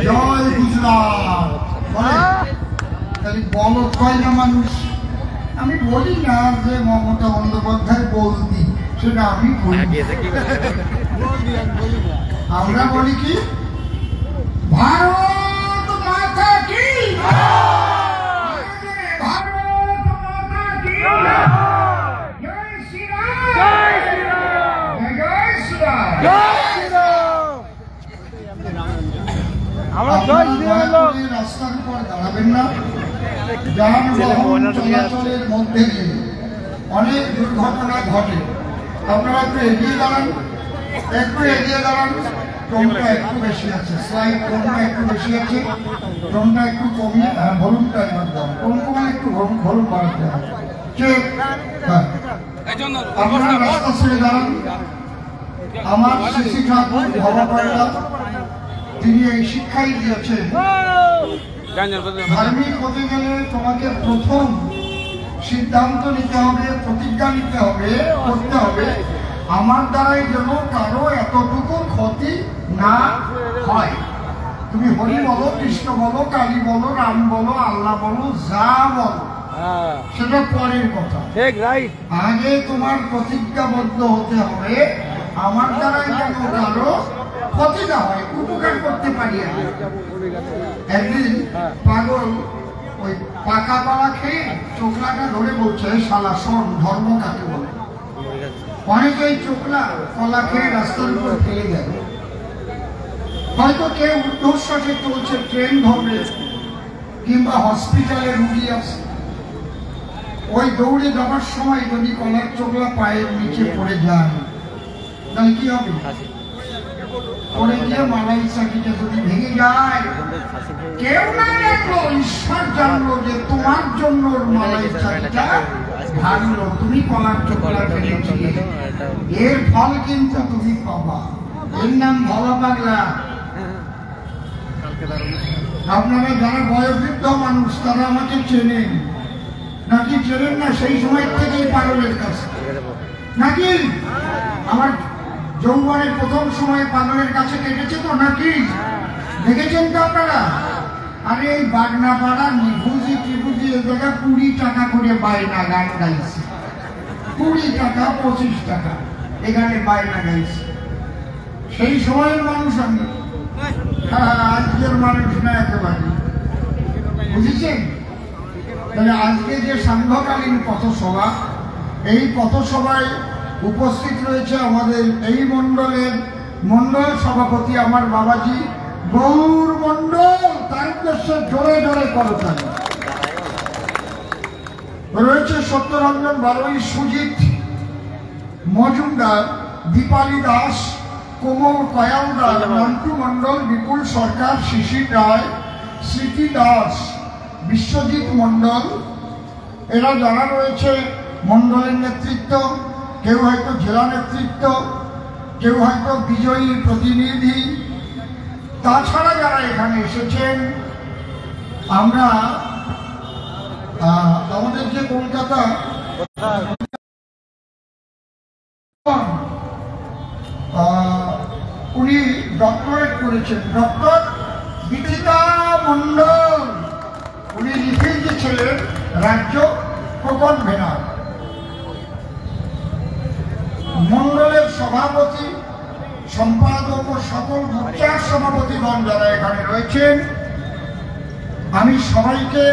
জয় গুজরাট বলো কয় না মানুষ। আমি বলি না যে মমতা বন্দ্যোপাধ্যায় বলতি, সেটা আমি বলি। আমরা বলি কি ভারত মাতা কি, ভারত মাতা কি, জয় শ্রীরাম, জয় শ্রীরাম, জয় শ্রীরাম, জয় শ্রীরাম। আমরা রাস্তার উপর দাঁড়াবেন না। যানবাহন চলাচলের মধ্যে অনেক দুর্ঘটনা ঘটে। আপনারা একটু এগিয়ে দাঁড়ান, একটু এগিয়ে দাঁড়ান। টোনটা একটু বেশি আছে, স্লাইড টোনটা একটু বেশি আছে, টোনটা একটু কমিয়ে ভলুমটা একদম টোন কমে একটু ভলুম বাড়াতে হবে। আপনারা রাস্তা ছেড়ে দাঁড়ান। আমার শিশি ঠাকুর ভবাপাড়া তিনি এই শিক্ষাই দিয়েছেন, ধার্মিক হতে গেলে তোমাকে প্রথম সিদ্ধান্ত নিতে হবে, প্রতিজ্ঞা নিতে হবে, করতে হবে আমার দ্বারাই যেন কারো এতটুকু ক্ষতি না হয়। তুমি হরি বলো, কৃষ্ণ বলো, কালী বলো, রাম বলো, আল্লাহ বলো, যা বলো সেটা পরের কথা। আগে তোমার প্রতিজ্ঞাবদ্ধ হতে হবে আমার দ্বারাই যেন কারো ক্ষতি না হয়, উপকার করতে পারি। একদিন পাগল ওই পাকা পালা খেয়ে চোখলাটা ধরে বলছে, শালা শোন ধর্ম কাকে বলে। অনেকেই চোখলা কলা খেয়ে রাস্তার উপর ফেলে গেল। হয়তো কেউ উর্ধ্বশ্বাসে চলছে, ট্রেন ধরবে কিংবা হসপিটালে রুগী আছে, ওই দৌড়ে যাওয়ার সময় যদি কলার চোখলা পায়ের নিচে পড়ে যায় তাহলে কি হবে? পড়ে গিয়ে মালাই চাকিটা যদি ভেঙে যায়, কেউ না দেখলো, ঈশ্বর জানলো যে তোমার জন্য মালাই চাকিটা ভাঙলো, তুমি কলার চোখলা ফেলেছিলে, এর ফল কিন্তু তুমি পাবা। এর নাম ভবা পাগলা। আপনারা যারা বয়োবৃদ্ধ মানুষ তারা আমাকে চেনেন নাকি চেনেন না? সেই সময় থেকেই পাগলের কাছে নাকি আমার যৌবনের প্রথম সময়ে পাগলের কাছে কেটেছে তো নাকি? দেখেছেন তো আপনারা? আরে এই বাগনাপাড়া নিভুজি ত্রিভুজি এ জায়গায় 20 টাকা করে বায়না গান গাইছে, 20 টাকা 25 টাকা এখানে বায়না গাইছে। সেই সময়ের মানুষ আমি, আজকের মানুষ না একেবারে, বুঝেছেন? তাহলে আজকে যে সান্ধ্যকালীন পথসভা, এই পথসভায় উপস্থিত রয়েছে আমাদের এই মন্ডলের মন্ডল সভাপতি আমার বাবাজি গৌর মন্ডল, তার উদ্দেশ্যে জোরে জোরে করতালি। রয়েছে সত্যরঞ্জন বারোই, সুজিত মজুমদার, দীপালি দাস, কোমল কয়ালদার, মন্টু মন্ডল, বিপুল সরকার, শিশির রায়, স্মৃতি দাস, বিশ্বজিৎ মন্ডল। এরা যারা রয়েছে মন্ডলের নেতৃত্ব, কেউ হয়তো জেলা নেতৃত্ব, কেউ হয়তো বিজয়ী প্রতিনিধি। তাছাড়া যারা এখানে এসেছেন, আমরা আমাদের যে কলকাতা উনি ডক্টরেট করেছেন, ডক্টর বিচিতা মন্ডল, উনি রিফিউজি ছিলেন, রাজ্য কোকন ভেনার। মন্ডলের সভাপতি, সম্পাদক ও সকল মোর্চার সভাপতিগণ যারা এখানে রয়েছেন, আমি সবাইকে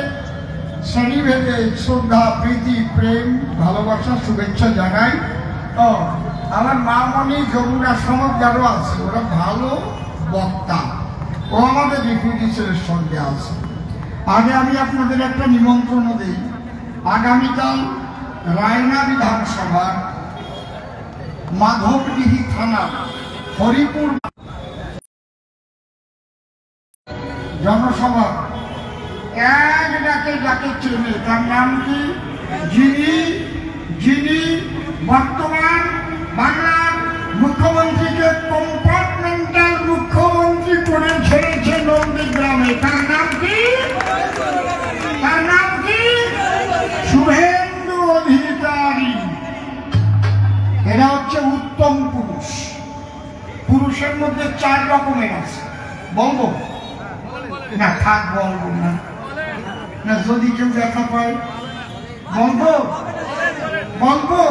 শ্রেণীভেদে শ্রদ্ধা, প্রীতি, প্রেম, ভালোবাসা, শুভেচ্ছা জানাই। ও আমার মা মনি, যমুনা সমাজ যারা আছে ওরা ভালো বক্তা, ও আমাদের রিফিউজি ছেলের সঙ্গে আছে। আগে আমি আপনাদের একটা নিমন্ত্রণ দিই, আগামীকাল রায়না বিধানসভার মাধবডিহি থানা হরিপুর জনসভা, এক ডাকে যাকে চেনে তার নাম কি? যিনি বর্তমান বাংলার মুখ্যমন্ত্রীকে কম্পার্টমেন্টাল মুখ্যমন্ত্রী করে ছেড়েছে নন্দীগ্রামে, তার নাম কি? তার নাম কি? শুভেন্দু অধিকারী। এরা হচ্ছে উত্তম পুরুষ। পুরুষের মধ্যে 4 রকমের আছে, বলবো না থাক বলবো না, না যদি কেউ দেখা পায় বলবো বলবো।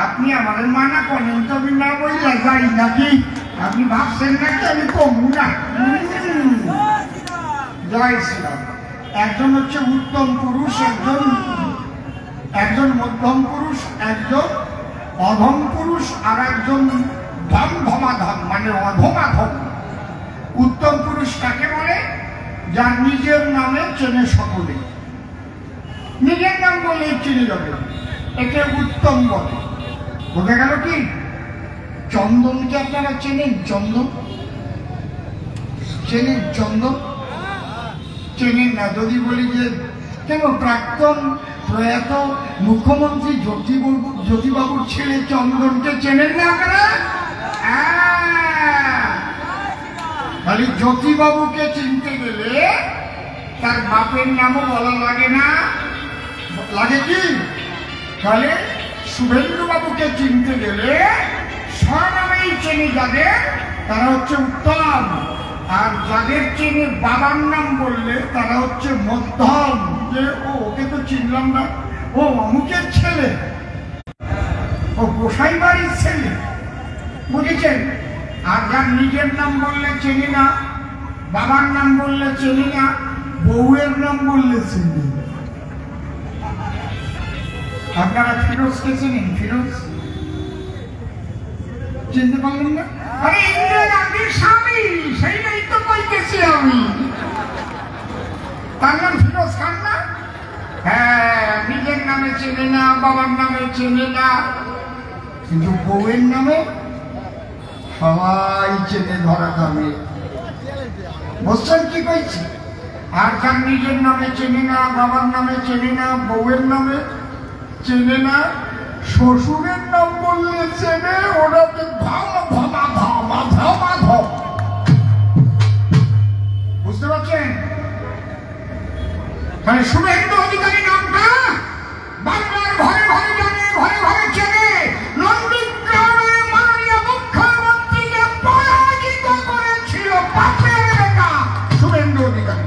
আপনি আমাদের মানা করেন তো আমি না বইলা যাই নাকি? আপনি ভাবছেন নাকি আমি কমু না? জয় শ্রীরাম। একজন হচ্ছে উত্তম পুরুষ, একজন মধ্যম পুরুষ, একজন অধম পুরুষ, আর একজন ধম মানে অধমাধম। উত্তম পুরুষ কাকে বলে? যার নিজের নামে চেনে সকলে, নিজের নাম বললেই চিনে যাবে, একে উত্তম বলে। বোঝা গেল কি? চন্দনকে আপনারা চেনেন? চন্দন চেনেন? চন্দন চেনেন না? যদি বলি যে কেন প্রাক্তন প্রয়াত মুখ্যমন্ত্রী জ্যোতিবাবুর ছেলে চন্দনকে চেনেন না আপনারা? খালি জ্যোতিবাবুকে চিনতে গেলে তার বাপের নামও বলা লাগে না, লাগে কি? তাহলে শুভেন্দু বাবুকে চিনতে গেলে স্বনামেই চেনে যাদের, তারা হচ্ছে উত্তম, আর যাদের চেনে বাবার নাম বললে তারা হচ্ছে মধ্যম। যে ওকে তো চিনলাম না, ও অমুকের ছেলে, ও গোসাই বাড়ির ছেলে, বুঝেছেন? আর যার নিজের নাম বললে চিনি না, বাবার নাম বললে চিনি না, বউয়ের নাম বললে চিনি। আপনারা ফিরোজকে চিনেন? ফিরোজ চিনতে পারলেন না? আরে ইন্দিরা গান্ধীর স্বামী, সেইটাই তো কইতেছি আমি। তার নাম ফিরোজ খান না? হ্যাঁ, নিজের নামে চেনে না, বাবার নামে চেনে না, কিন্তু বউয়ের নামে সবাই চেনে ধরা দামে। বুঝছেন কি কইছি? আর যার নিজের নামে চেনে না, বাবার নামে চেনে না, বউয়ের নামে চেনে না, শ্বশুরের নাম বললে চেনে, ওরাকে বুঝতে পারছেন? তাহলে শুভেন্দু অধিকারী নামটা বাংলার ঘরে ঘরে জানে, ঘরে ঘরে চেনে। নন্দীগ্রামে মাননীয় মুখ্যমন্ত্রীকে পরাজিত করেছিল বাপের বেটা শুভেন্দু অধিকারী।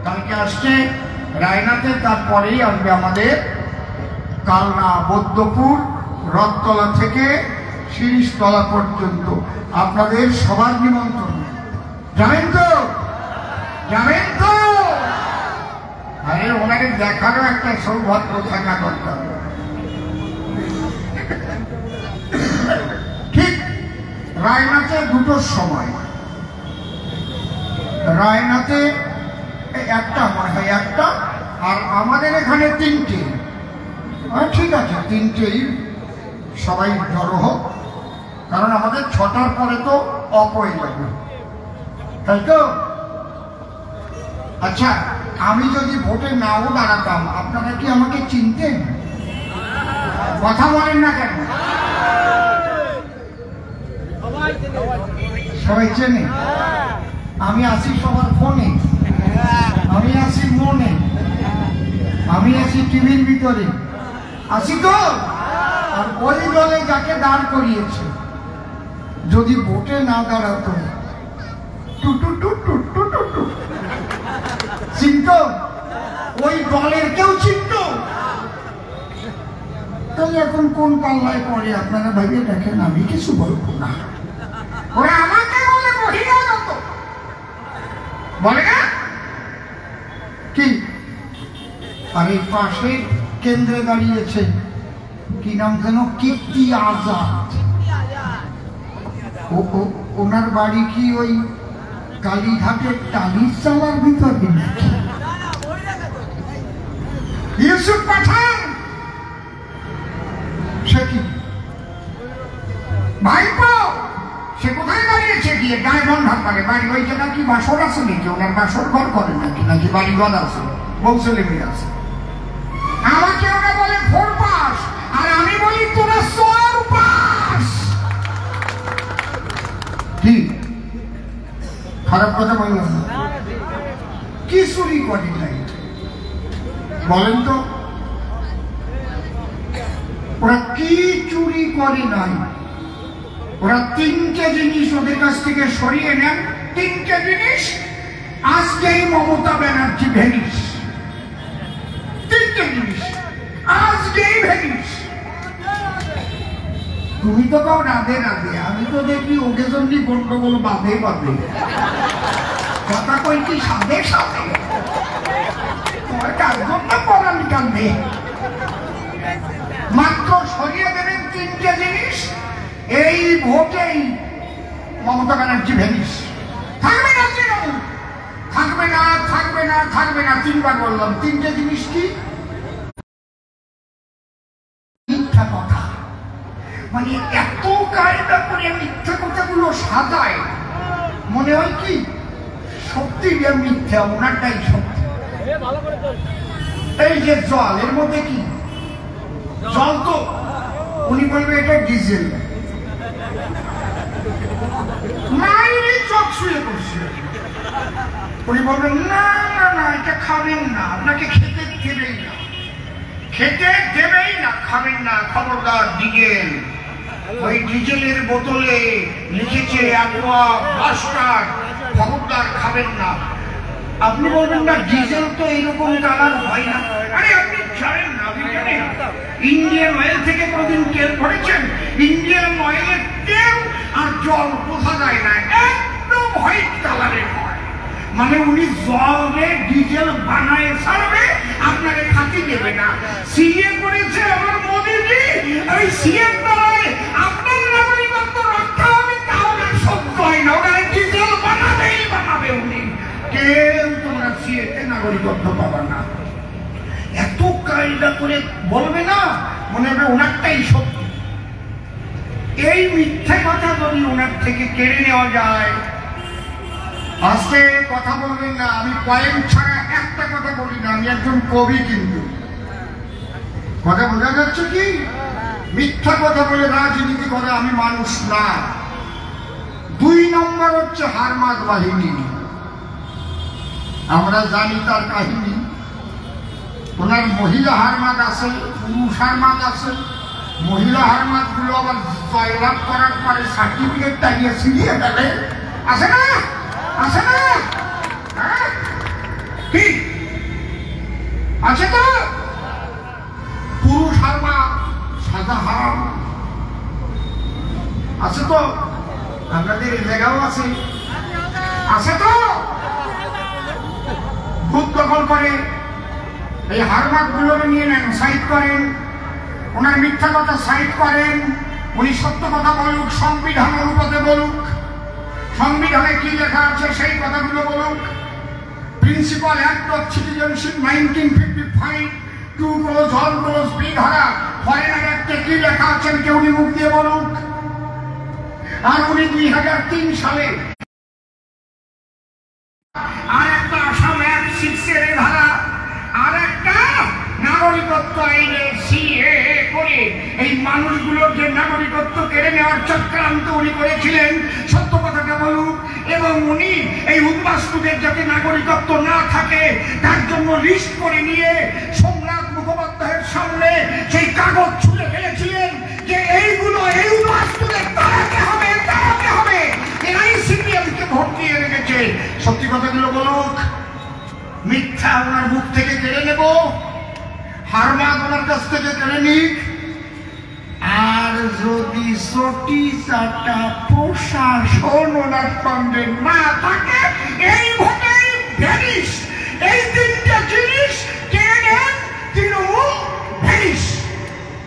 কালকে আসছে রায়নাতে, তারপরেই আসবে আমাদের কালনা, বৈদ্যপুর, রথতলা থেকে শিরিষতলা পর্যন্ত। আপনাদের সবার নিমন্ত্রণ, যাবেন তো? যাবেন তো? আরে ওনাকে দেখারও একটা সৌভাগ্য থাকা দরকার। ঠিক রায়নাতে দুটোর সময়, রায়নাতে একটা মনে হয়, একটা, আর আমাদের এখানে তিনটে। ঠিক আছে, তিনটেই সবাই জড়ো হোক, কারণ আমাদের 6টার পরে তো অপয় যাবে, তাই তো? আচ্ছা, আমি যদি ভোটে নাও দাঁড়াতাম, আপনারা কি আমাকে চিনতেন? কথা বলেন না কেন? সবাই চেনে? আমি আছি সবার ফোনে, আমি আছি মনে, আমি আছি টিভির ভিতরে, আছি তো? আর ওই দলে যাকে দাঁড় করিয়েছে যদি ভোটে না দাঁড়াতো, চিনত? ওই দলের কেউ চিনত? তাহলে এখন কোন পাল্লায় পড়ে আপনারা ভেবে দেখেন। আমি কিছু বলবো না, ওরা আমাকে বলে বহিরাগত, বলে না কি? আর এই পাশে কেন্দ্রে দাঁড়িয়েছে, কি নাম যেন, কীর্তি আজাদ। ওনার বাড়ি কি ওই কালীঘাটের টালির চালার ভিতরে নাকি? ইউসুফ পাঠান, সে কি ভাইপো, সে কোথায় দাঁড়িয়েছে? গিয়ে ডায়মন্ড হারবারে বাড়ি। ওই জায়গা কি বাসর আছে নাকি? ওনার বাসর ঘর করে নাকি? নাকি বাড়িঘর আছে, বউ ছেলে মেয়ে আছে? আমাকে ওরা বলে 4 পাস, আর আমি বলি তোরা 4 পাস। কি খারাপ কথা বললাম না? কি চুরি করি নাই বলেন তো? ওরা কি চুরি করে নাই? ওরা 3টে জিনিস ওদের কাছ থেকে সরিয়ে নেন। 3টে জিনিস আজ মমতা ব্যানার্জি ভেনিস। তিনটে জিনিস আজকেই ভেনিস। তুমি তো কাউ রাধে রাধে, আমি তো দেখি ওকে জন্য গন্ডগোল বাঁধে বাঁধে কথা কই কি সাধে সাধে তোমার কাজ জন্য পড়ানি কান্দে। মাত্র সরিয়ে দেবেন তিনটে জিনিস, এই ভোটেই মমতা ব্যানার্জি ভেনিস। থাকবে না তৃণমূল, থাকবে না, থাকবে না, থাকবে না। তিনবার বললাম। তিনটে জিনিস কি? মিথ্যা কথা। মানে এত কায়দা করে মিথ্যা কথাগুলো সাজায়, মনে হয় কি সত্যি মিথ্যা, ওনারটাই সত্যি। এই যে জল, এর মধ্যে কি জল? তো উনি বলবে এটা ডিজেল। চোখ শুয়ে পড়ছে, উনি বলবেন না না না এটা খাবেন না, আপনাকে খেতে দেবেই না, খেতে দেবেই না, খাবেন না, খবরদার ডিজেল। ওই ডিজেলের বোতলে লিখেছে অ্যাকোয়া মাস্টার্ড, খবরদার খাবেন না। আপনি বলবেন না ডিজেল তো এইরকম কালার হয় না। আরে আপনি জানেন না, আপনি জানেন ইন্ডিয়ান অয়েল থেকে কোনদিন তেল ভরেছেন? ইন্ডিয়ান অয়েলের তেল আর জল বোঝা যায় না, একদম হোয়াইট কালারের হয়। মানে উনি জলে ডিজেল বানায় ছাড়বে, আপনাকে খাতি দেবে না। সিএ করেছে আমার মোদিজি, ওই সিএ দ্বারায় আপনার নাগরিকত্ব রক্ষা হবে, তাহলে সত্য হয় না। ওরা ডিজেল বানাবেই বানাবে উনি, কেউ তোমরা সিএতে নাগরিকত্ব পাবা না। এত কায়দা করে বলবে না, মনে হবে ওনারটাই সত্যি। এই মিথ্যে কথা যদি ওনার থেকে কেড়ে নেওয়া যায়, আজকে কথা বলবেন না। আমি পয়েন্ট ছাড়া একটা কথা বলি না, আমি একজন কবি। কিন্তু কথা বোঝা যাচ্ছে কি? মিথ্যা কথা বলে রাজনীতি করে আমি মানুষ না। 2 নম্বর হচ্ছে হারমাদ বাহিনী। আমরা জানি তার কাহিনী। ওনার মহিলা হারমাদ আছে, পুরুষ হারমাদ আছে। মহিলা হারমাদ গুলো আবার জয়লাভ করার পরে সার্টিফিকেট টাইয়ে ছিঁড়িয়ে ফেলে, আছে না? আছে না? কি আছে তো? পুরুষ হারমাদ সাদা হারাম আছে তো, আপনাদের জায়গাও আছে, আছে তো। ভূত দখল করে এই হারমাদ গুলো নিয়ে নেন, সাইড করেন। ওনার মিথ্যা কথা সাইড করেন, উনি সত্য কথা বলুক, সংবিধান অনুপাতে বলুক, সংবিধানে কি লেখা আছে সেই কথাগুলো বলুক। Principal act of citizenship 1955 to clause all clause B ধারা ফরেনার অ্যাক্টে কি লেখা আছেন কেউ উনি মুখ দিয়ে বলুক। আর উনি 2003 সালে আর একটা আসাম অ্যাক্ট 6 এর ধারা, আর একটা নাগরিকত্ব আইনে সিএ করে এই মানুষগুলোকে নাগরিকত্ব কেড়ে নেওয়ার চক্রান্ত উনি করেছিলেন। সত্য কথাটা বলুক। এবং উনি এই উদ্বাস্তুদের যাতে নাগরিকত্ব না থাকে তার জন্য লিস্ট করে নিয়ে সোমনাথ মুখোপাধ্যায়ের সামনে সেই কাগজ ছুঁড়ে ফেলেছিলেন যে এইগুলো এই উদ্বাস্তুদের তাড়াতে হবে, তাড়াতে হবে। এরাই সিপিএমকে ভোট দিয়ে রেখেছে। সত্যি কথাগুলো বলুক, মিথ্যা ওনার মুখ থেকে কেড়ে নেব, হারমাদ ওনার কাছ থেকে কেড়ে নিক। আর যদি সটি চাটা প্রশাসন ওনার সঙ্গে না থাকে, এই ভোটে ভ্যানিশ। এই তিনটা জিনিস কেড়ে নেন, তৃণমূল ভ্যানিশ।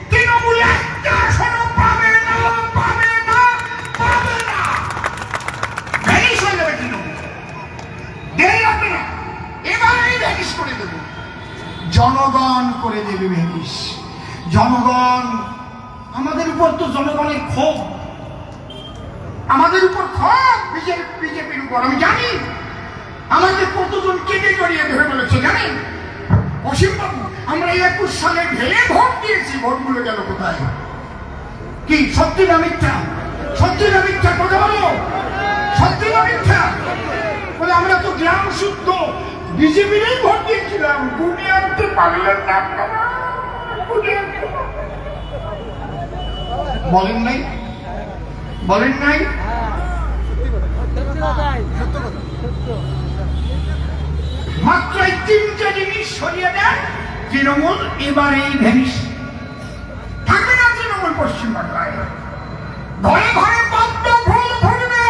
তৃণমূল একটা আসনও পাবে না, পাবে না, পাবে না। ভ্যানিশ হয়ে যাবে তৃণমূল। দেরি লাগবে না, এবারেই ভ্যানিশ করে দেব। জনগণ করে দেবে ভ্যানিশ। জনগণ, আমাদের উপর তো জনগণের ক্ষোভ, আমাদের উপর ক্ষোভ বিজেপির উপর। আমি জানি আমাদের কতজন কেটে জড়িয়ে ধরে বলেছে জানেন অসীমবাবু, আমরা 21 সালে ঢেলে ভোট দিয়েছি, ভোটগুলো গেল কোথায়? কি সত্যি না মিথ্যা? সত্যি না মিথ্যা? কথা বলো, সত্যি না মিথ্যা? বলে আমরা তো গ্রাম শুদ্ধ বিজেপিরই ভোট দিয়েছিলাম। গুণে আনতে পারলেন না আপনারা, বলেন নাই? বলেন নাই? মাত্র এই তিনটে জিনিস সরিয়ে দেন, তৃণমূল এবারেই ভেনিস থাকবে না। তৃণমূল পশ্চিমবাংলায় ঘরে ঘরে পদ্ম ফুল ফুটবে,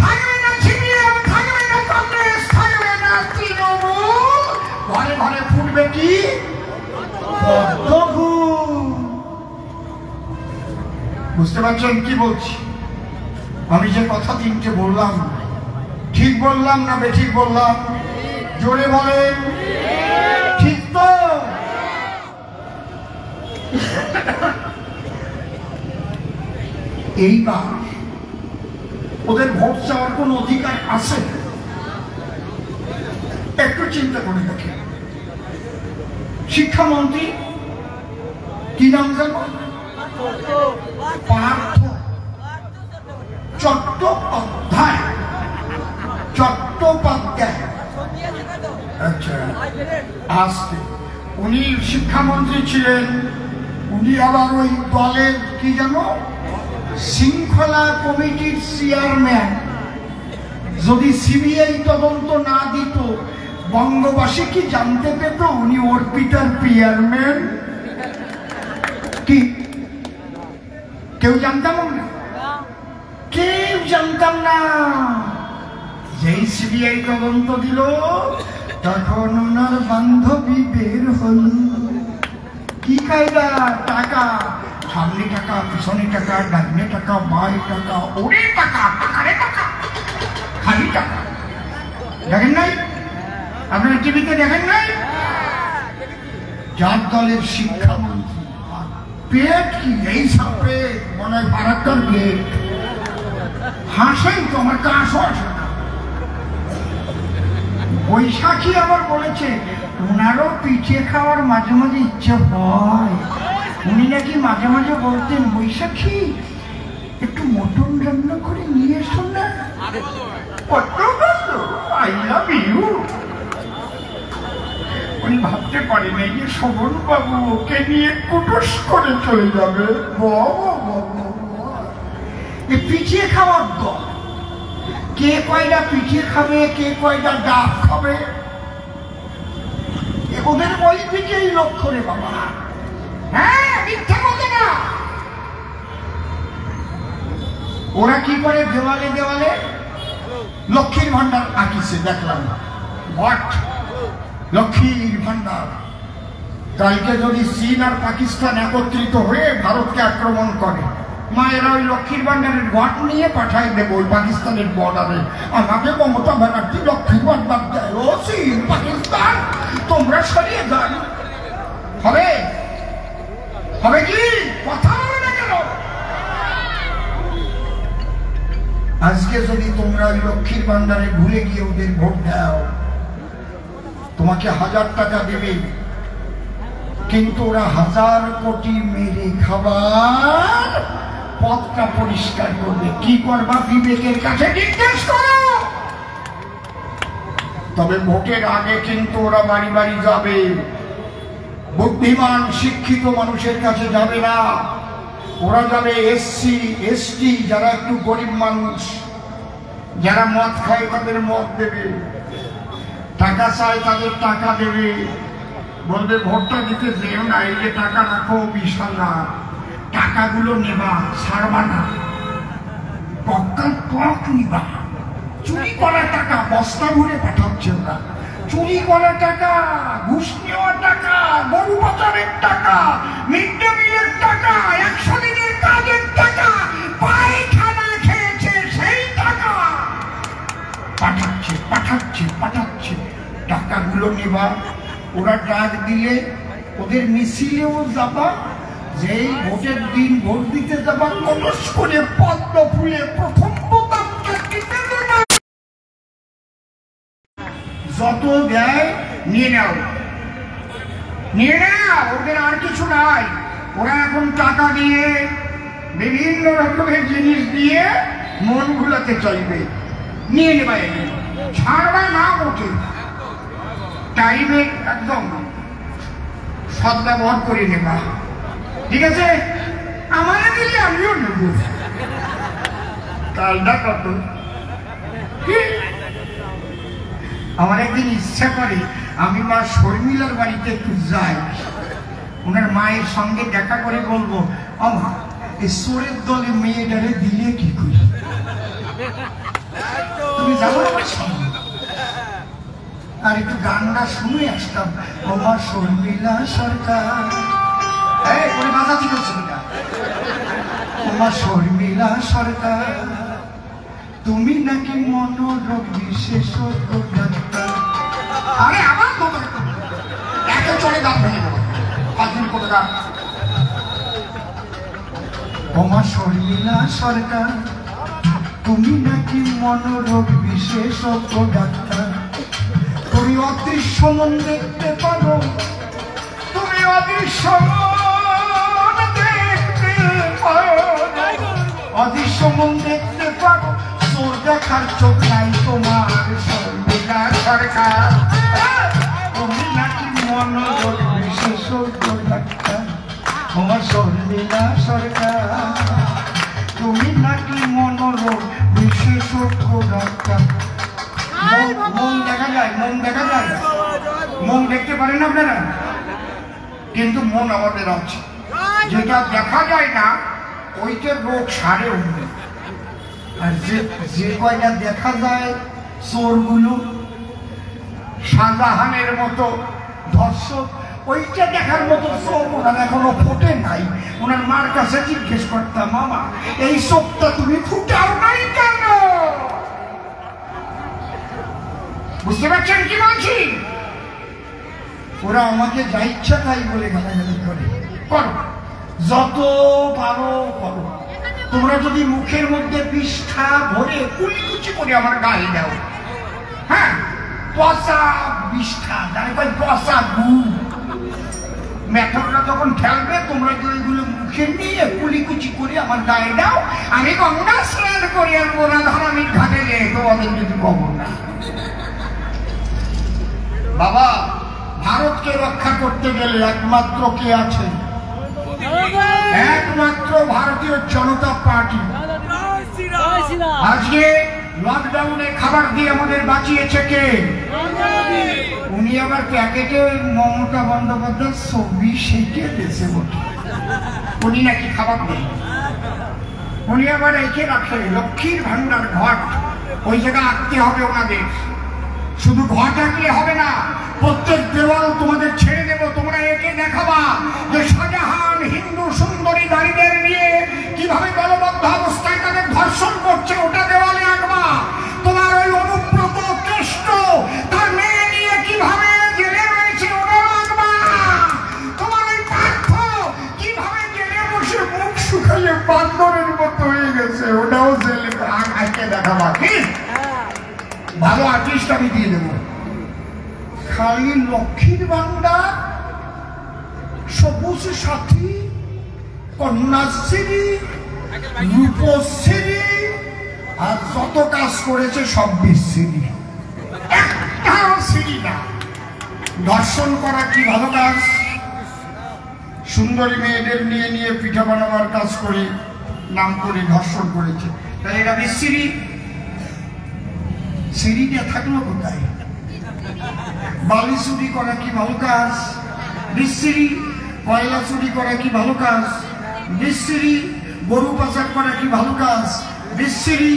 থাকবে না সিপিএম, থাকবে না কংগ্রেস, থাকবে না তৃণমূল, ঘরে ঘরে ফুটবে কি পদ্ম ফুল। বুঝতে পারছেন কি বলছি? আমি যে কথা তিনটে বললাম, ঠিক বললাম না বেঠিক বললাম? জোরে বলেন, ঠিক তো? এইবার ওদের ভোট চাওয়ার কোন অধিকার আছে? একটু চিন্তা করে দেখেন। শিক্ষামন্ত্রী কি নাম জানো? পার্থ চট্টোপাধ্যায়। চট্টোপাধ্যায়, আচ্ছা আসতে উনি শিক্ষামন্ত্রী ছিলেন। উনি আবার ওই দলের কি জানো শৃঙ্খলা কমিটির চেয়ারম্যান। যদি সিবিআই তদন্ত না দিত, বঙ্গবাসী কি জানতে পেত উনি অর্পিতার চেয়ারম্যান? কি কেউ জানতাম না? কেউ জানতাম না। যেই সিবিআই তদন্ত দিল, তখন ওনার বান্ধবী বের হল। কি কায়দা? টাকা, সামনে টাকা, পিছনে টাকা, ডানে টাকা, বাই টাকা, ওরে টাকা, টাকারে টাকা, খালি টাকা। দেখেন নাই? আপনারা টিভিতে দেখেন নাই? যার দলের শিক্ষামন্ত্রী, পেট কি এই সাপে মনে হয় ফারাক্কার পেট। হাসেন তো, আমার কাশও আসে না। বৈশাখী আবার বলেছে ওনারও পিঠে খাওয়ার মাঝে মাঝে ইচ্ছে হয়। উনি নাকি মাঝে মাঝে বলতেন, বৈশাখী একটু মটন রান্না করে নিয়ে এসো না। I love you. উনি ভাবতে পারেন এই যে শোভন বাবু ওকে নিয়ে কুটুস করে চলে যাবে। পিঠে খাওয়ার দল, কে কয়টা পিঠে খাবে, কে কয়টা ডাব খাবে, ওদের ওই দিকেই লক্ষ্য রে বাবা। হ্যাঁ, মিথ্যা বলতে না। ওরা কি করে দেওয়ালে দেওয়ালে লক্ষ্মীর ভান্ডার আঁকিছে দেখলাম। হোয়াট লক্ষ্মীর ভান্ডার? কালকে যদি চীন আর পাকিস্তান একত্রিত হয়ে ভারতকে আক্রমণ করে, মায়েরা ওই লক্ষ্মীর ভান্ডারের ঘট নিয়ে পাঠাই দেবো ওই পাকিস্তানের বর্ডারে। আমাকে মমতা ব্যানার্জি লক্ষ্মীর ভান্ডার দেয়। ও চীন পাকিস্তান, তোমরা সরিয়ে যান। হবে হবে কি? কথা বলে না কেন? আজকে যদি তোমরা ওই লক্ষ্মীর ভান্ডারে ভুলে গিয়ে ওদের ভোট দাও, তোমাকে 1000 টাকা দেবে, কিন্তু ওরা 1000 কোটি মেরে খাবার পথটা পরিষ্কার করবে। কি করবা বিবেকের কাছে জিজ্ঞেস করো। তবে ভোটের আগে কিন্তু ওরা বাড়ি বাড়ি যাবে, বুদ্ধিমান শিক্ষিত মানুষের কাছে যাবে না। ওরা যাবে এসসি এসটি, যারা একটু গরিব মানুষ, যারা মদ খায় তাদের মদ দেবে, টাকা চায় তাদের টাকা দেবে। বলবে ভোটটা দিতে যেও না, এই যে টাকা রাখো বিশাল না, টাকাগুলো নেবা, ছাড়বা না, টক নিবা। চুরি করা টাকা বস্তা ভরে পাঠাচ্ছে ওরা। চুরি করা টাকা, ঘুষ নেওয়ার টাকা, গরু পাচারের টাকা, মিড ডে মিলের টাকা, 100 দিনের কাজের টাকা, পায়খানা খেয়েছে সেই টাকা পাঠাচ্ছে পাঠাচ্ছে পাঠাচ্ছে। টাকাগুলো নেবা। ওরা ডাক দিলে ওদের মিছিলেও যাবা, যেই ভোটের দিন ভোট দিতে যাবা কলস করে পদ্ম ফুলে প্রথম বোতামটা টিপে দেবা। যত দেয় নিয়ে নাও, নিয়ে নাও, ওদের আর কিছু নাই। ওরা এখন টাকা দিয়ে বিভিন্ন রকমের জিনিস দিয়ে মন ভুলাতে চাইবে। নিয়ে নেবা, ছাড়বা না ওকে। টাইমে একদম সদ্ব্যবহার করে নেবা, ঠিক আছে? আমার দিলে আমিও নেব। কালটা কত আমার একদিন ইচ্ছা করে আমি মা শর্মিলার বাড়িতে একটু যাই, ওনার মায়ের সঙ্গে দেখা করে বলবো, আমা এই সোরের দলে মেয়েটারে দিলে কি করি, তুমি জানো আমার সঙ্গে। আর একটু গানটা শুনে আসতাম, আমার শর্মিলা সরকার, এই করে বাজাতে করছে না, আমার শর্মিলা সরকার তুমি নাকি মনোরোগ বিশেষজ্ঞ ডাক্তার। আরে আমার এত চলে দাম ভেঙে দেবো পাঁচদিন করে গান। আমার শর্মিলা সরকার তুমি নাকি মনোরোগ বিশেষজ্ঞ ডাক্তার, তুমি অদৃশ্য মন দেখতে পারো, তুমি অদৃশ্য মন দেখতে পারো, অদৃশ্য মন দেখতে পারো, তোর দেখার চোখ নাই তোমার শর্মিলা সরকার, তুমি নাকি মনোরোগ বিশেষজ্ঞ ডাক্তার। আমার শর্মিলা সরকার তুমি নাকি মনোরোগ বিশেষজ্ঞ ডাক্তার। মন দেখা যায়, মন দেখা যায়, মন দেখতে পারেন আপনারা, কিন্তু মন আমাদের আছে, যেটা দেখা যায় না ওইটার রোগ সারে উঠবে। আর যে কয়টা দেখা যায় চোরগুলো, শাহজাহানের মতো ধর্ষক, ওইটা দেখার মতো চোখ ওনার এখনো ফোটে নাই। ওনার মার কাছে জিজ্ঞেস করতাম, মামা এই চোখটা তুমি ফুটাও নাই কেন? বুঝতে পারছেন কি বলছি? ওরা আমাকে যা ইচ্ছা তাই বলে গালাগালি করে, করো যত পারো করো, তোমরা যদি মুখের মধ্যে বিষ্ঠা ভরে কুলিকুচি করে আমার গায়ে দাও, হ্যাঁ পচা বিষ্ঠা, জানে কয় পচা গু, মেথররা যখন খেলবে তোমরা যদি ওইগুলো মুখে নিয়ে কুলিকুচি করে আমার গায়ে দাও, আমি গঙ্গা স্নান করি আর ওরা ধরামির ঘাটে গিয়ে তোমাদের কিছু খবর না। বাবা, ভারতকে রক্ষা করতে গেলে একমাত্র কে আছে? একমাত্র ভারতীয় জনতা পার্টি। আজকে লকডাউনে খাবার দিয়ে আমাদের বাঁচিয়েছে কে? উনি আবার প্যাকেটে মমতা বন্দ্যোপাধ্যায় ছবি সেটে বেছে বটে, উনি নাকি খাবার দেন, উনি আবার একে রাখে লক্ষ্মীর ভান্ডার ঘট, ওই জায়গা আঁকতে হবে ওনাদের। শুধু ঘট আঁকলে হবে না, প্রত্যেক দেওয়াল তোমাদের ছেড়ে দেবো, তোমরা একে দেখাবা যে শাহজাহান হিন্দু সুন্দরী নারীদের নিয়ে কিভাবে দলবদ্ধ অবস্থায় তাদের ধর্ষণ করছে, ওটা দেওয়ালে আঁকবা। তোমার ওই অনুব্রত কৃষ্ণ তার মেয়ে নিয়ে কিভাবে জেলে রয়েছে, ওটাও আঁকবা। তোমার ওই পার্থ কিভাবে জেলে বসে মুখ শুকাইয়ে বান্দরের মতো হয়ে গেছে, ওটাও জেলে আঁকে দেখাবা। কি ভালো আর্টিস্ট আমি দিয়ে দেবো। খালি লক্ষ্মীর ভান্ডার, সবুজ সাথী, কন্যাশ্রী, রূপশ্রী, আর যত কাজ করেছে সব বিশ্রী, একটাও শ্রী না। ধর্ষণ করা কি ভালো কাজ? সুন্দরী মেয়েদের নিয়ে নিয়ে পিঠা বানাবার কাজ করে নাম করে ধর্ষণ করেছে, তাহলে এটা বিশ্রী। সিঁড়িটা থাকলো কোথায়? বালি চুরি করা কি ভালো কাজ? বিশ্রী। কয়লা চুরি করা কি ভালো কাজ? বিশ্রী। গরু পাচার করা কি ভালো কাজ? বিশ্রী।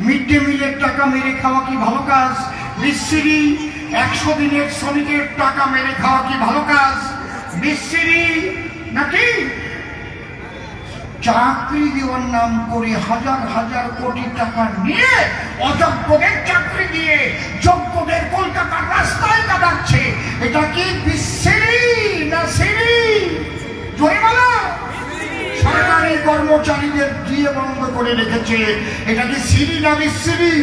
মিড ডে মিলের টাকা মেরে খাওয়া কি ভালো কাজ? বিশ্রী। 100 দিনের শ্রমিকের টাকা মেরে খাওয়া কি ভালো কাজ? বিশ্রী নাকি? চাকরি দেওয়ার নাম করে হাজার হাজার কোটি টাকা নিয়ে অযোগ্যদের চাকরি দিয়ে যোগ্যদের কলকাতার রাস্তায় কাটাচ্ছে, এটা কি বিশ্রী না শ্রী? জয় বলো। সরকারি কর্মচারীদের দিয়ে বন্ধ করে রেখেছে, এটা কি শ্রী না বিশ্রী?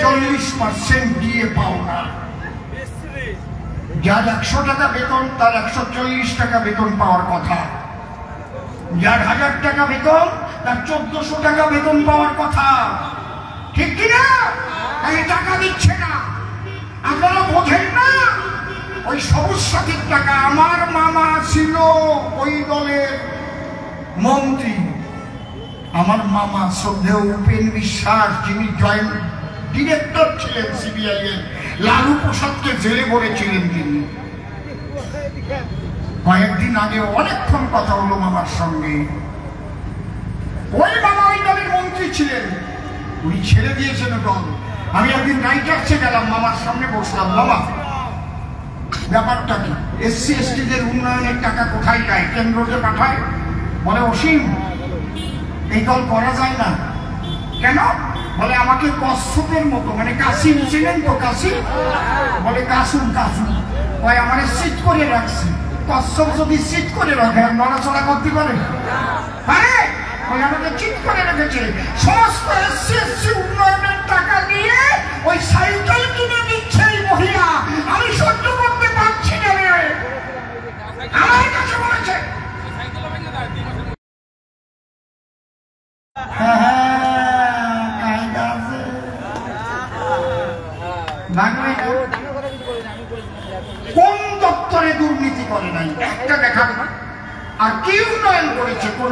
40% দিয়ে পাও না। যার 100 টাকা বেতন তার 140 টাকা বেতন পাওয়ার কথা, যার 1000 টাকা বেতন তার 1400 টাকা বেতন পাওয়ার কথা, ঠিক কিনা? এই টাকা দিচ্ছে না, আপনারা বোঝেন না? ওই সবুজ সাথীর টাকা। আমার মামা ছিল ওই দলের মন্ত্রী, আমার মামা শ্রদ্ধেয় উপেন বিশ্বাস, যিনি জয়েন্ট ডিরেক্টর ছিলেন সিবিআই এর, লালু প্রসাদকে জেলে ভরেছিলেন তিনি। কয়েকদিন আগে অনেকক্ষণ কথা হলো মামার সঙ্গে। ওই মামা ওই দলের মন্ত্রী ছিলেন, উনি ছেড়ে দিয়েছেন দল। আমি একদিন রাইটার্সে গেলাম, মামার সামনে বসলাম। মামা ব্যাপারটা কি? এসসি এসটিদের উন্নয়নের টাকা কোথায় যায়? কেন্দ্রকে পাঠায়। বলে অসীম এই দল করা যায় না। কেন? বলে আমাকে কচ্ছপের মতো, মানে কাসিম ছিলেন তো, কাসিম বলে কাসুম কাসুম ভাই আমার সিট করে রাখছে। কচ্ছপ যদি সিট করে রাখে নড়াচড়া করতে পারে? আরে ওই আমাকে চিট করে রেখেছে। সমস্ত এসসি এসটি উন্নয়নের টাকা নিয়ে ওই সাইকেল কিনে দিচ্ছে এই মহিলা। আমি সহ্য করতে পারছি না রে। আমার কাছে বলেছে কোন দপ্তরে দুর্নীতি করে নাই একটা দেখাবে না। আর কি উন্নয়ন করেছে? কোন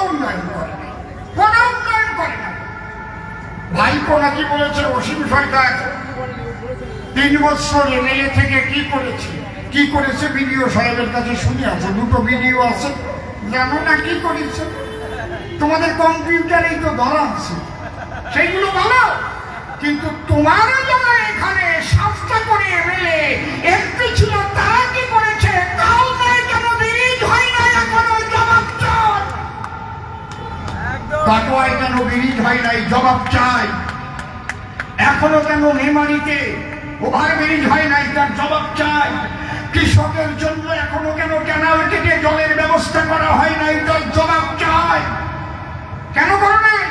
উন্নয়ন করে নাই, কোন উন্নয়ন করে না। ভাইপো নাকি বলেছে অসীম সরকার 3 বছর এমএলএ থেকে কি করেছে, কি করেছে বিডিও সাহেবের কাছে শুনে আছে। 2টো ভিডিও আছে, জানো না কি করেছে? তোমাদের কম্পিউটারেই তো ধরা আছে, সেইগুলো ভালো। কিন্তু তোমার যারা এখানে 7টা করে এমএলএ এমপি ছিল, তারা কি করেছে? কালনায় কেন ব্রিজ হয় না এখনো? জবাব চাই। কাটোয়ায় কেন ব্রিজ হয় নাই? জবাব চাই। এখনো কেন মেমারিতে ওভারব্রিজ হয় নাই? তার জবাব চাই। কৃষকের জন্য এখনো কেন ক্যানাল কেটে জলের ব্যবস্থা করা হয় নাই? তার জবাব চাই। কেন করো নাই?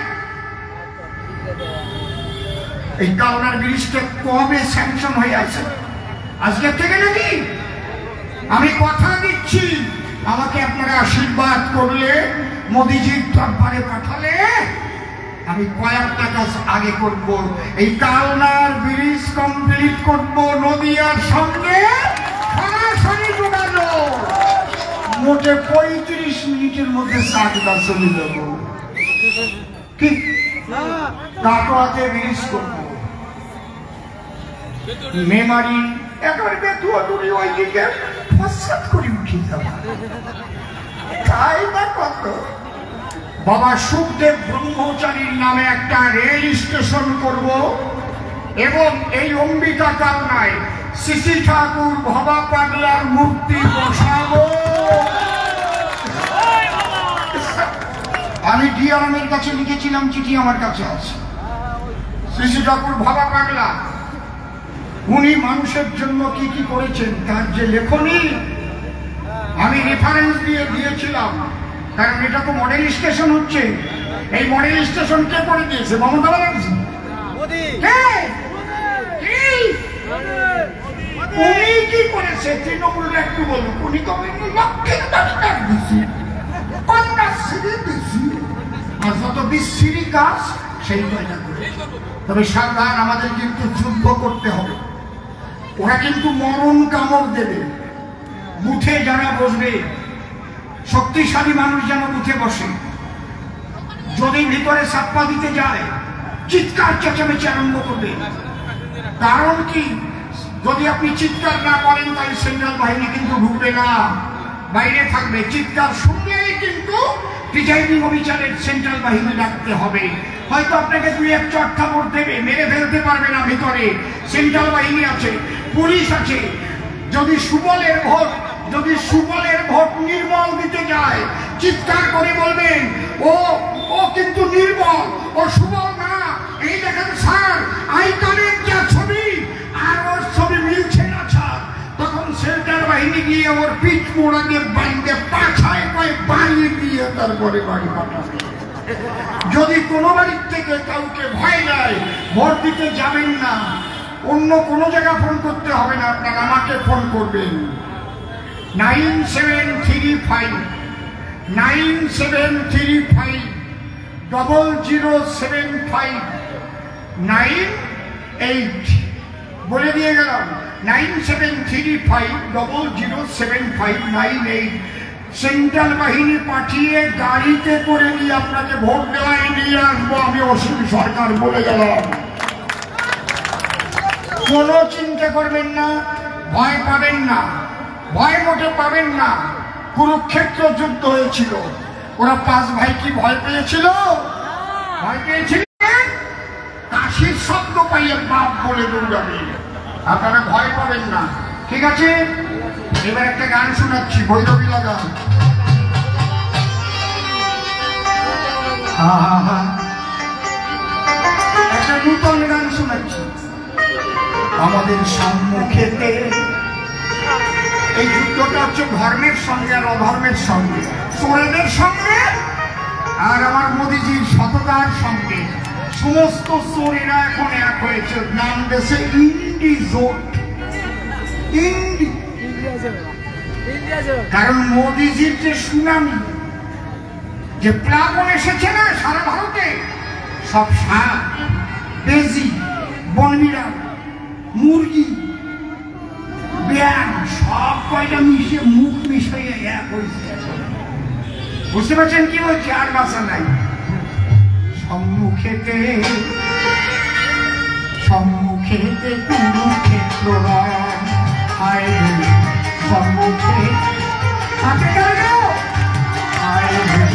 এই কালনার ব্রিজটা কবে স্যাংশন হয়ে আছে? আজকে থেকে নাকি? আমি কথা দিচ্ছি, আমাকে আপনারা আশীর্বাদ করলে, মোদিজির দরবারে পাঠালে আমি কয়েকটা কাজ আগে করব। এই কালনার ব্রিজ কমপ্লিট করব, নদিয়ার সঙ্গে সরাসরি যোগাযোগ। মোটে 35 মিনিটের মধ্যে সাতটা চলে যাব। কি কাটোয়াতে ব্রিজ করব, মেমারি একেবারে বেতুয়াটুরি ওই দিকে ফসাদ করে উঠে যাব। তাই না কত? বাবা সুখদেব ব্রহ্মচারীর নামে একটা রেল স্টেশন করব এবং এই অম্বিকা কালনায় শ্রী ঠাকুর ভবা পাগলার মূর্তি বসাবো। আমি ডিআরএমের কাছে লিখেছিলাম চিঠি, আমার কাছে আছে। শ্রী ঠাকুর ভবা পাগলা উনি মানুষের জন্য কি কি করেছেন তার যে লেখনী আমি রেফারেন্স দিয়েছিলাম। কারণ এটা তো মডেল স্টেশন হচ্ছে। এই মডেল স্টেশন কে করে দিয়েছে? মমতা ব্যানার্জি। উনি কি করেছে? তৃণমূল একটু বলুন। উনি তো লক্ষের টাকা দিচ্ছি, কন্যাশ্রী দিচ্ছি, আর যত বিশ্রী কাজ সেই কয়টা করে। তবে সাবধান, আমাদের কিন্তু যুদ্ধ করতে হবে। ওরা কিন্তু মরণ কামড় দেবে। বুথে যারা বসবে, শক্তিশালী মানুষ যেন বুথে বসে। যদি ভিতরে সাপ্পা দিতে যায়, চিৎকার চেঁচামেচি আরম্ভ করবে। কারণ কি? যদি আপনি চিৎকার না করেন তাহলে সেন্ট্রাল বাহিনী কিন্তু ঢুকবে না, বাইরে থাকবে। চিৎকার শুনলেই কিন্তু প্রিজাইডিং অফিসারের সেন্ট্রাল বাহিনী ডাকতে হবে। হয়তো আপনাকে 2-1 চট থাপড় দেবে, মেরে ফেলতে পারবে না। ভিতরে সেন্ট্রাল বাহিনী আছে, পুলিশ আছে। যদি সুবলের ভোট নির্মল দিতে যায়, চিৎকার করে বলবেন ও কিন্তু নির্মল, ও সুবল না। এই দেখেন স্যার, আই কার্ডের যা ছবি আর ওর ছবি মিলছে না স্যার। তখন সেন্ট্রাল বাহিনী গিয়ে ওর পিঠ মোড়াকে বাইন্দে পাছায় বাড়িয়ে দিয়ে তারপরে বাড়ি পাঠাবে। যদি কোনো বাড়ির থেকে কাউকে ভয় দেয়, ভোট দিতে যাবেন না। অন্য কোনো জায়গায় ফোন করতে হবে না, আপনারা আমাকে ফোন করবেন। 9735007598 বলে দিয়ে গেলাম। 9735007598 সেন্ট্রাল বাহিনী পাঠিয়ে গাড়িতে করে নিয়ে আপনাকে ভোট দেওয়ায় নিয়ে আসবো। আমি অসীম সরকার বলে গেলাম। কোনো চিন্তা করবেন না, ভয় পাবেন না, ভয় মোটে পাবেন না। কুরুক্ষেত্র যুদ্ধ হয়েছিল, ওরা 5 ভাই কি ভয় পেয়েছিল? ভয় পেয়েছিল। কাশির শব্দ পাইয়ে বাপ বলে দৌড়াবে। আপনারা ভয় পাবেন না, ঠিক আছে? এবার একটা গান শোনাচ্ছি, ভৈরবী লাগা। একটা নূতন গান শোনাচ্ছি। আমাদের সম্মুখেতে এই যুদ্ধটা হচ্ছে ধর্মের সঙ্গে আর অধর্মের সঙ্গে, চোরেদের সঙ্গে আর আমার মোদিজির সততার সঙ্গে। সমস্ত চোরেরা এখন এক হয়েছে, নাম দেশে ইন্ডি জোট। ইন্ডি, কারণ মোদিজির যে সুনামি, যে প্লাবন এসেছে না সারা ভারতে, সব সাপ, বেজি, বনবিড়াল, মুরগি, ব্যাং সব কয়টা মিশে মুখ মিশিয়ে এক হয়েছে। বুঝতে পারছেন কি বলছে? আর বাসা নাই। সম্মুখেতে সম্মুখেতে কুরুক্ষেত্র হায় রে, সম্মুখে হাতে গেল হায় রে।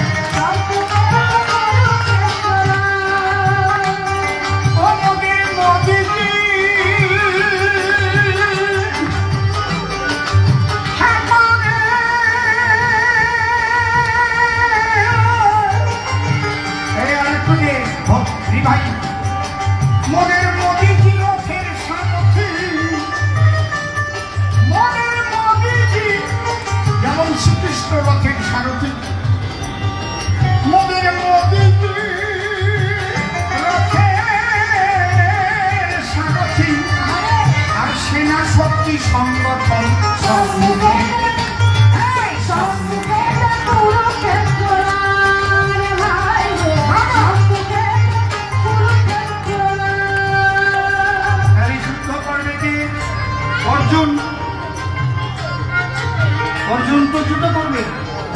অর্জুন তো যুদ্ধ করবে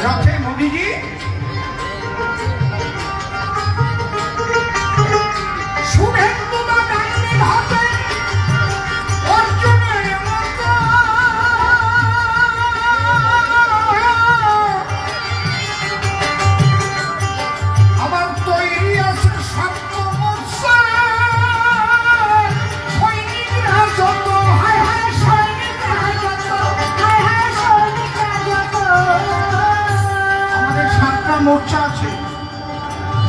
রথে। মোদিজি মোর্চা আছে,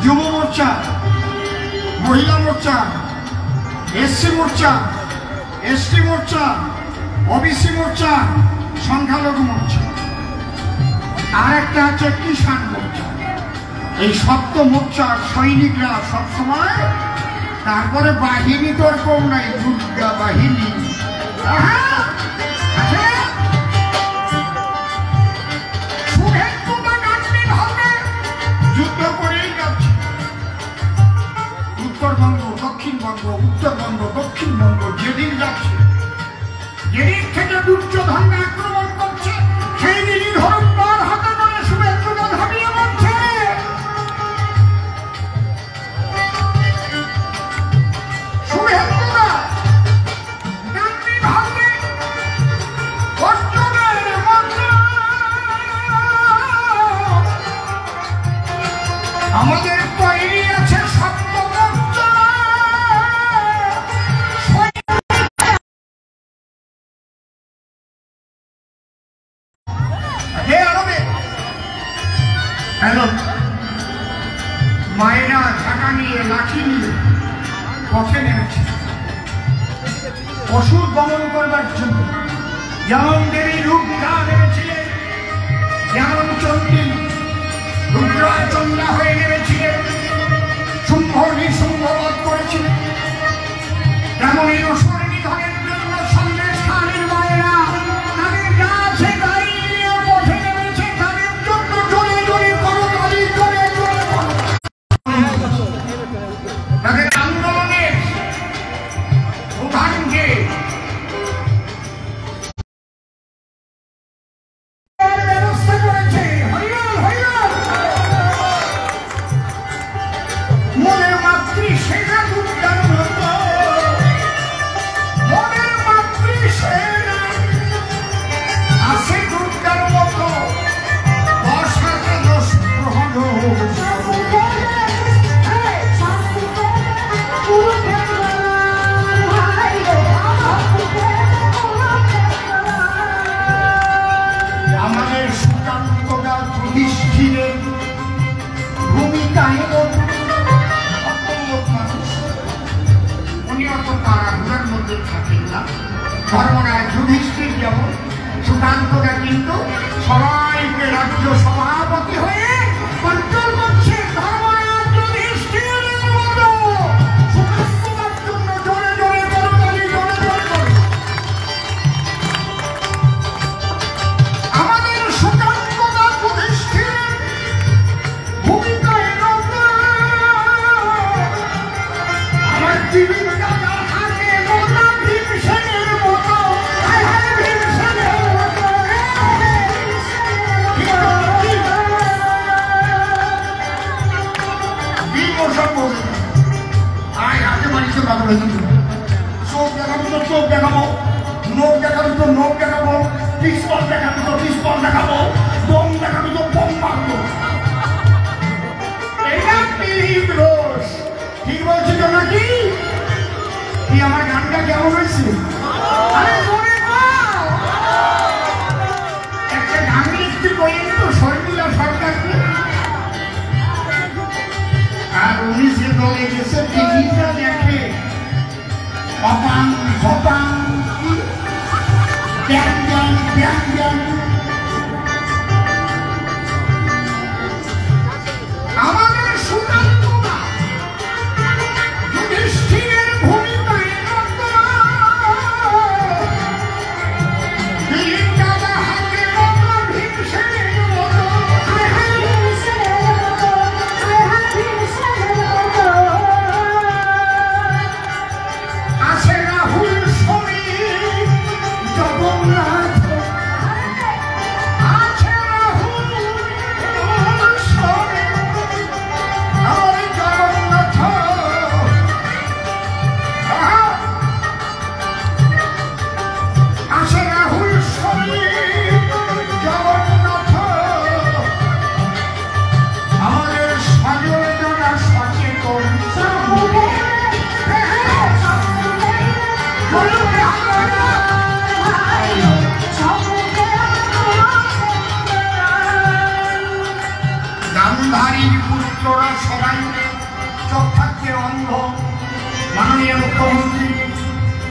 যুব মোর্চা, মহিলা মোর্চা, এসসি মোর্চা, এসটি মোর্চা, ওবিসি মোর্চা, সংখ্যালঘু মোর্চা, আর একটা আছে কিষাণ মোর্চা। এই সপ্ত মোর্চার সৈনিকরা সবসময়, তারপরে বাহিনী তোর কম নাই, দুর্গা বাহিনী যুদ্ধ করেই যাচ্ছে। উত্তরবঙ্গ, দক্ষিণবঙ্গ, উত্তরবঙ্গ, দক্ষিণবঙ্গ যেদিন যাচ্ছে, যেদিন থেকে দুর্যোধন আক্রমণ করছে, সেই দিনই ধরুন তার হাতে ধরে শুভেচ্ছুদা ধাবিয়ে মারছে। শুভেচ্ছুদা গান্ধী ভাবে অর্জুনের মন্ত্র আমাদের তৈরি আছে সপ্ত মোর্চা। মায়েরা ঝাঁটা নিয়ে, লাঠি নিয়ে পথে নেমেছে অসুর দমন করবার জন্য। যেমন দেবী রূপা নেমেছিলেন, যেমন চণ্ডী রুদ্রাচণ্ডা হয়ে নেমেছিলেন, শুম্ভ নিশুম্ভবধ করেছিলেন, তেমনই অসুর নিধনের জন্য সন্দেশখালীর মায়েরা তাদের যা আছে তাই নিয়ে পথে নেমেছে। তাদের জন্য জোরে জোরে করতালি, জোরে জোরে তাদের আন্দোলনের প্রধানকে ব্যবস্থা করেছে। মনের মাতৃ সেনা দুর্গার মতো ধর্মরাজ যুধিষ্ঠির যেমন, সুকান্তরা কিন্তু সবাইকে রাজ্য সভাপতি হয়ে কন্ট্রোল করছে। ধর্মরাজ যুধিষ্ঠিরের মতো সুকান্তরার জন্য জোরে জোরে করতালি, জোরে জোরে করে। আমাদের সুকান্তরা যুধিষ্ঠিরের ভূমিকা এরকম, আমার জীবিত দাদার হাতে গোটা ভীমসেনের মতো। চোখ দেখাবো তো চোখ দেখাবো, নোখ দেখাবি তো নোখ দেখাবো, পিস্তল দেখাবি তো পিস্তল দেখাবো, বম দেখাবি তো বম মারবো। এটা রোজ ঠিক বলছি তো নাকি? কি আমার গানটা কেমন হয়েছে? একটা গান লিখতে বলেন তো শর্মিলা সরকারকে। আর উনি যে দলে গেছে টিভিটা দেখে অপাং ফপাং ব্যাং ব্যাং ব্যাং ব্যাং। আমাদের সুকান্তরা যুধিষ্ঠিরের ভূমিকায় দাদা হাতে মতো ভীমসেনের মতো। আছে রাহুল সমীর জগন্নাথ, আছে রাহুল সমীর আমার জগন্নাথ। আছে রাহুল সমীর জগন্নাথ, আমাদের সচেতনা সচেতন। গান্ধারীর পুত্ররা সবাই চোখ থাকতে অন্ধ। মাননীয় মুখ্যমন্ত্রী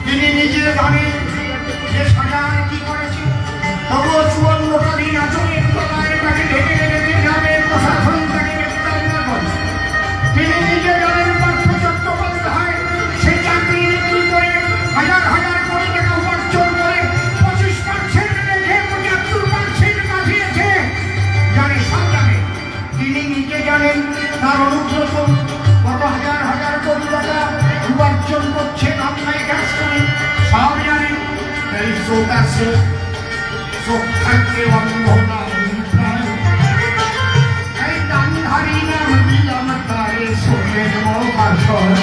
তিনি নিজে জানেন যে সাজান কি করেছে, তবুও 54টা দিন আচরণের তলায় তাকে ঢেকে রেখে গ্রামের প্রশাসন তাকে গ্রেপ্তার না করে। তিনি নিজে জানেন পার্থ চট্টোপাধ্যায় সে চাকরি বিক্রি করে হাজার হাজার কোটি টাকা উপার্জন করে 25% রেখে 75% বাঁচিয়েছে। জানে সব জানে, তিনি নিজে জানেন তার অনুব্রত কত হাজার হাজার কোটি টাকা উপার্জন করছে অন্যায় কাজ করে, সব জানেন। তাই চোখ আছে, চোখ থাকতে অন্ধ না। এই গান্ধারী নাম দিলাম তারে শোনেন মহাশয়।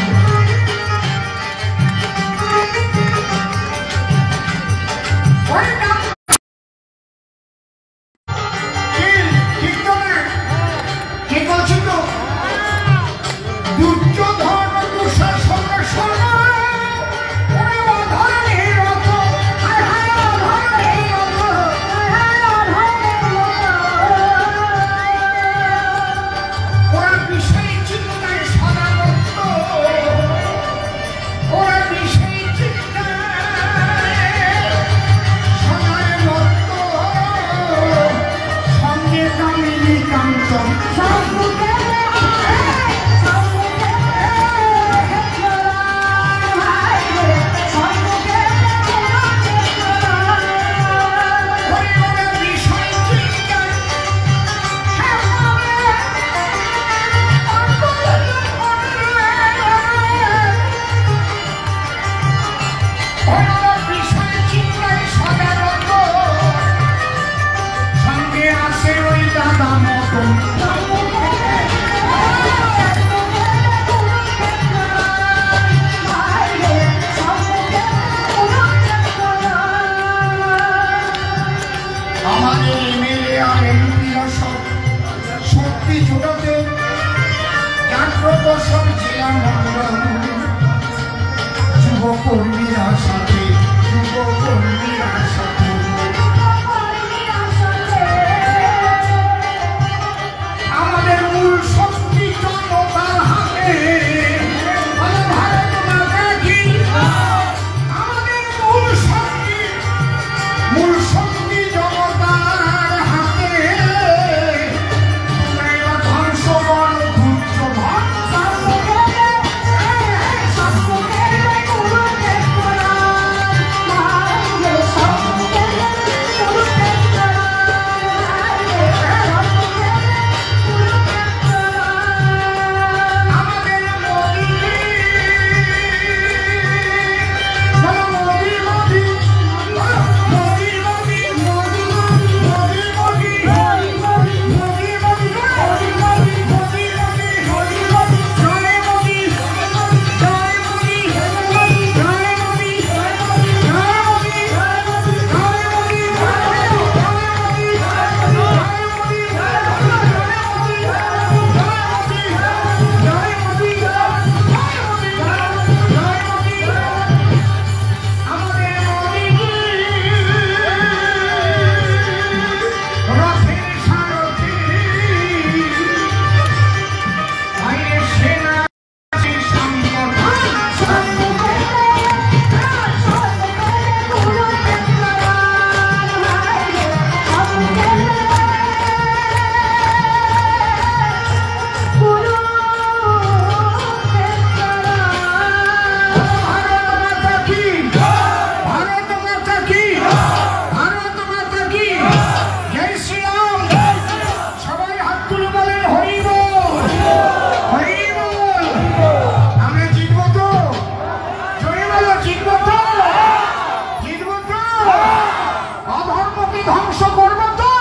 ধ্বংস করবো তো?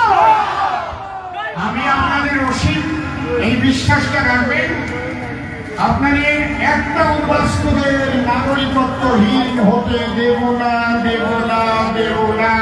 আমি আপনাদের অসীম এই বিশ্বাসটা রাখবেন, আপনাদের একটা উদ্বাস্তুদের নাগরিকত্বহীন হতে দেব না, দেব না, দেব না।